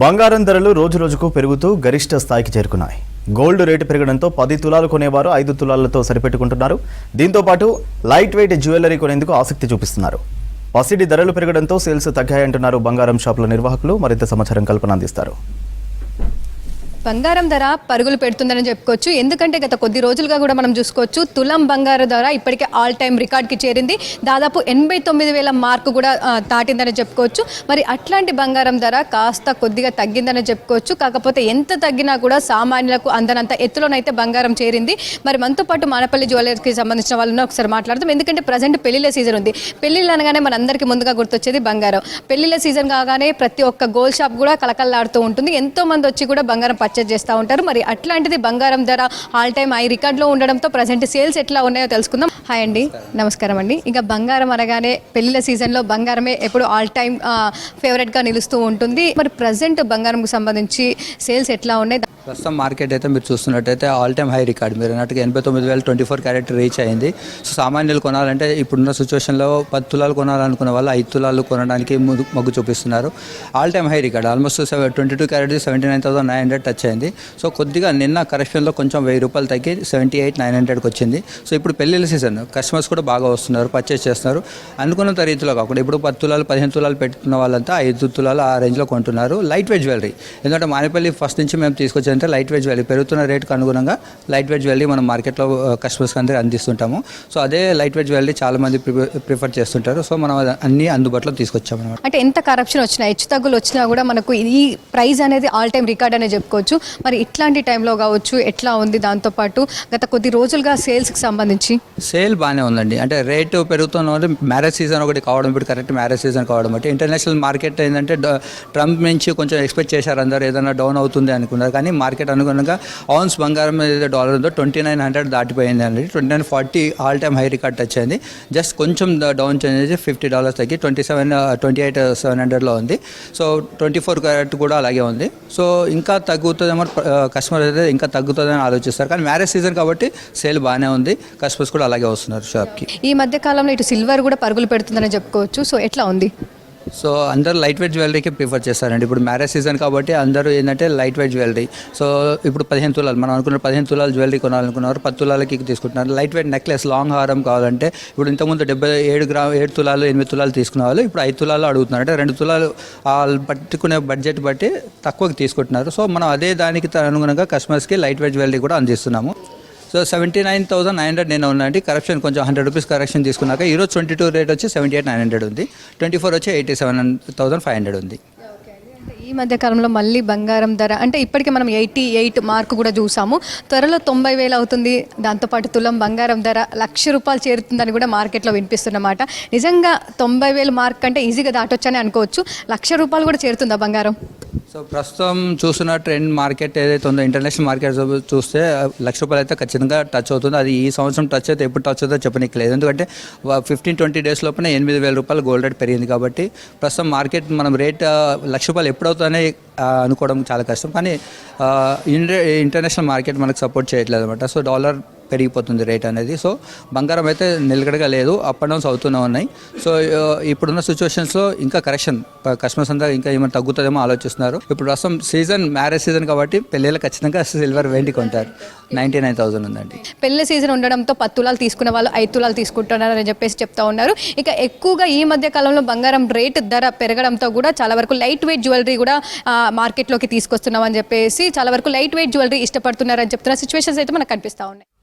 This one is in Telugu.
బంగారం ధరలు రోజురోజుకు పెరుగుతూ గరిష్ట స్థాయికి చేరుకున్నాయి. గోల్డ్ రేటు పెరగడంతో 10 తులాలు కొనేవారు 5 తులాలతో సరిపెట్టుకుంటున్నారు. దీంతో పాటు లైట్ వెయిట్ జ్యువెలరీ కొనేందుకు ఆసక్తి చూపిస్తున్నారు. పసిడి ధరలు పెరగడంతో సేల్స్ తగ్గాయంటున్నారు బంగారం షాపుల నిర్వాహకులు. మరింత సమాచారం కల్పన అందిస్తారు. బంగారం ధర పరుగులు పెడుతుందని చెప్పుకోవచ్చు. ఎందుకంటే గత కొద్ది రోజులుగా కూడా మనం చూసుకోవచ్చు తులం బంగారు ధర ఇప్పటికే ఆల్ టైమ్ రికార్డ్కి చేరింది. దాదాపు 89,000 మార్కు కూడా దాటిందని చెప్పుకోవచ్చు. మరి అట్లాంటి బంగారం ధర కాస్త కొద్దిగా తగ్గిందని చెప్పుకోవచ్చు. కాకపోతే ఎంత తగ్గినా కూడా సామాన్యులకు అందనంత ఎత్తులోనైతే బంగారం చేరింది. మరి మనతో పాటు మానపల్లి జ్యువెలర్స్కి సంబంధించిన వాళ్ళని ఒకసారి మాట్లాడదాం. ఎందుకంటే ప్రజెంట్ పెళ్లిళ్ళ సీజన్ ఉంది. పెళ్లిళ్ళు అనగానే మనందరికీ ముందుగా గుర్తొచ్చేది బంగారం. పెళ్లిళ్ళ సీజన్ కాగానే ప్రతి ఒక్క గోల్డ్ షాప్ కూడా కలకల్లాడుతూ ఉంటుంది. ఎంతో మంది వచ్చి కూడా బంగారం పర్చేజ్ చేస్తూ ఉంటారు. మరి అట్లాంటిది బంగారం ధర ఆల్ టైమ్ హై రికార్డులో ఉండడంతో ప్రజెంట్ సేల్స్ ఎట్లా ఉన్నాయో తెలుసుకుందాం. హాయ్ అండి, నమస్కారం అండి. ఇక బంగారం అనగానే పెళ్లిళ్ళ సీజన్లో బంగారమే ఎప్పుడు ఆల్ టైమ్ ఫేవరెట్గా నిలుస్తూ ఉంటుంది. మరి ప్రజెంట్ బంగారంకు సంబంధించి సేల్స్ ఎట్లా ఉన్నాయి? ప్రస్తుతం మార్కెట్ అయితే మీరు చూస్తున్నట్టయితే ఆల్ టైమ్ హై రికార్డ్ మీరు అన్నట్టుగా 89,000 24 క్యారెట్ రీచ్ అయింది. సో సామాన్యులు కొనాలంటే ఇప్పుడున్న సిచ్యువేషన్లో 10 తులాలు కొనాలనుకున్న వాళ్ళు 5 తులాలు కొనడానికి మొగ్గు చూపిస్తున్నారు. All time high record almost 22 carrot 79,900 touch అయింది. సో కొద్దిగా నిన్న కరెక్షన్లో కొంచెం ₹1000 తగ్గి 78,900కి వచ్చింది. సో ఇప్పుడు పెళ్లిళ్ళ సీజన్ కస్టమర్స్ కూడా బాగా వస్తున్నారు, పర్చేస్ చేస్తున్నారు. అనుకున్నంత రీతిలో కాకుండా ఇప్పుడు 10 తులాలు 15 తులాలు పెట్టుకున్న వాళ్ళంతా 5 తులాలు ఆ రేంజ్లో కొంటున్నారు. లైట్ వెయిట్ జ్యువెలరీ ఎందుకంటే మానేపల్లి ఫస్ట్ నుంచి మేము తీసుకొచ్చి అంటే లైట్ వెయిట్ జ్యువెలరీ పెరుగుతున్న రేటుకు అనుగుణంగా లైట్ వెయిట్ జ్యువెలరీ మనం మార్కెట్లో కస్టమర్స్కి అందరికీ అందిస్తుంటాము. సో అదే లైట్ వెయిట్ జ్యువెలరీ చాలా మంది ప్రిఫర్ చేస్తుంటారు. సో మనం అన్ని అందుబాటులో తీసుకొచ్చాము అనమాట. అంటే ఎంత కరప్షన్ వచ్చినా హెచ్చు తగ్గులు వచ్చినా కూడా మనకు ఈ ప్రైస్ అనేది ఆల్ టైమ్ రికార్డ్ అనే చెప్పుకోవచ్చు. మరి ఇట్లాంటి టైంలో కావచ్చు ఎట్లా ఉంది? దాంతోపాటు గత కొద్ది రోజులుగా సేల్స్కి సంబంధించి సేల్ బాగానే ఉందండి. అంటే రేటు పెరుగుతున్న మ్యారేజ్ సీజన్ ఒకటి కావడం, ఇప్పుడు కరెక్ట్ మ్యారేజ్ సీజన్ కావడం బట్టి ఇంటర్నేషనల్ మార్కెట్ ఏంటంటే ట్రంప్ నుంచి కొంచెం ఎక్స్పెక్ట్ చేశారు అందరూ ఏదైనా డౌన్ అవుతుంది అనుకున్నారు. కానీ మార్కెట్ అనుగుణంగా ఔన్స్ బంగారం ఏదైతే డాలర్ ఉందో 2900 దాటిపోయింది అండి. 2940 all time high record touch అయింది. జస్ట్ కొంచెం డౌన్ చేంజ్ చేసి $50 తగ్గి 28,700లో ఉంది. సో 24 క్యారెట్ కూడా అలాగే ఉంది. సో ఇంకా తగ్గుతుందేమో కస్టమర్ అయితే ఇంకా తగ్గుతుందని ఆలోచిస్తారు. కానీ మ్యారేజ్ సీజన్ కాబట్టి సేల్ బాగానే ఉంది. కస్టమర్స్ కూడా అలాగే వస్తున్నారు షాప్కి. ఈ మధ్య కాలంలో ఇటు సిల్వర్ కూడా పరుగులు పెడుతుందని చెప్పుకోవచ్చు. సో ఎట్లా ఉంది? సో అందరూ లైట్ వెయిట్ జ్యువెలరీకి ప్రిఫర్ చేస్తారండి. ఇప్పుడు మ్యారేజ్ సీజన్ కాబట్టి అందరూ ఏంటంటే లైట్ వెయిట్ జ్యువెలరీ. సో ఇప్పుడు 15 తులాలు మనం అనుకున్న 15 తులాలు జ్యువెలరీ కొనాలనుకున్నారు, 10 తులాలకి తీసుకుంటున్నారు. లైట్ వెయిట్ నెక్లెస్ లాంగ్ హారం కావాలంటే ఇప్పుడు ఇంతకుముందు 7 తులాలు 8 తులాలు తీసుకునే వాళ్ళు ఇప్పుడు 5 తులాలు అడుగుతున్నారు. అంటే 2 తులాలు పట్టుకునే బడ్జెట్ బట్టి తక్కువకి తీసుకుంటున్నారు. సో మనం అదే దానికి అనుగుణంగా కస్టమర్స్కి లైట్ వెయిట్ జ్యువెలరీ కూడా అందిస్తున్నాము. సో 79,900 నేను ఉన్నాయండి. కరెక్షన్ కొంచెం ₹100 కరెక్షన్ తీసుకున్నాక ఈరోజు 22 రేట్ వచ్చి 78,900 ఉంది. 24 వచ్చి 87,500 ఉంది. ఈ మధ్య కాలంలో మళ్ళీ బంగారం ధర అంటే ఇప్పటికే మనం 88 మార్కు కూడా చూసాము. త్వరలో 90,000 అవుతుంది. దాంతోపాటు తులం బంగారం ధర ₹1,00,000 చేరుతుందని కూడా మార్కెట్లో వినిపిస్తున్నమాట. నిజంగా 90,000 మార్క్ అంటే ఈజీగా దాటొచ్చని అనుకోవచ్చు. ₹1,00,000 కూడా చేరుతుందా బంగారం? సో ప్రస్తుతం చూస్తున్న ట్రెండ్ మార్కెట్ ఏదైతే ఉందో ఇంటర్నేషనల్ మార్కెట్ చూస్తే ₹1,00,000 అయితే ఖచ్చితంగా టచ్ అవుతుంది. అది ఈ సంవత్సరం టచ్ అయితే ఎప్పుడు టచ్ అవుతుందో చెప్పనీయలేదు. ఎందుకంటే 15-20 డేస్ లోపల ₹8,000 గోల్డ్ రేట్ పెరిగింది కాబట్టి ప్రస్తుతం మార్కెట్ మనం రేట్ ₹1,00,000 ఎప్పుడవుతుందని అనుకోవడం చాలా కష్టం. కానీ ఇంటర్నేషనల్ మార్కెట్ మనకు సపోర్ట్ చేయట్లేదు అనమాట. సో డాలర్ పెరిగిపోతుంది రేట్ అనేది. సో బంగారం అయితే నిలకడగా లేదు, అప్ అండ్ డౌన్స్ అవుతూనే ఉన్నాయి. సో ఇప్పుడున్న సిచ్యువేషన్స్లో ఇంకా కరెక్షన్ కస్టమర్స్ అంతా ఇంకా ఏమైనా తగ్గుతుందేమో ఆలోచిస్తున్నారు. ఇప్పుడు ప్రస్తుతం సీజన్ మ్యారేజ్ సీజన్ కాబట్టి పెళ్ళిళ్ళు ఖచ్చితంగా సిల్వర్ వెండి కొంటారు. 99,000 ఉందండి. పెళ్లి సీజన్ ఉండడంతో 10 తులాలు తీసుకునే వాళ్ళు 5 తులాలు తీసుకుంటున్నారు అని చెప్పేసి చెప్తా ఉన్నారు. ఇక ఎక్కువగా ఈ మధ్య కాలంలో బంగారం రేటు ధర పెరగడంతో కూడా చాలా వరకు లైట్ వెయిట్ జ్యువెలరీ కూడా మార్కెట్లోకి తీసుకొస్తున్నాం అని చెప్పేసి చాలా వరకు లైట్ వెయిట్ జ్యువెలరీ ఇష్టపడుతున్నారని చెప్తున్న సిచ్యువేషన్స్ అయితే మనకు కనిపిస్తూ ఉన్నాయి.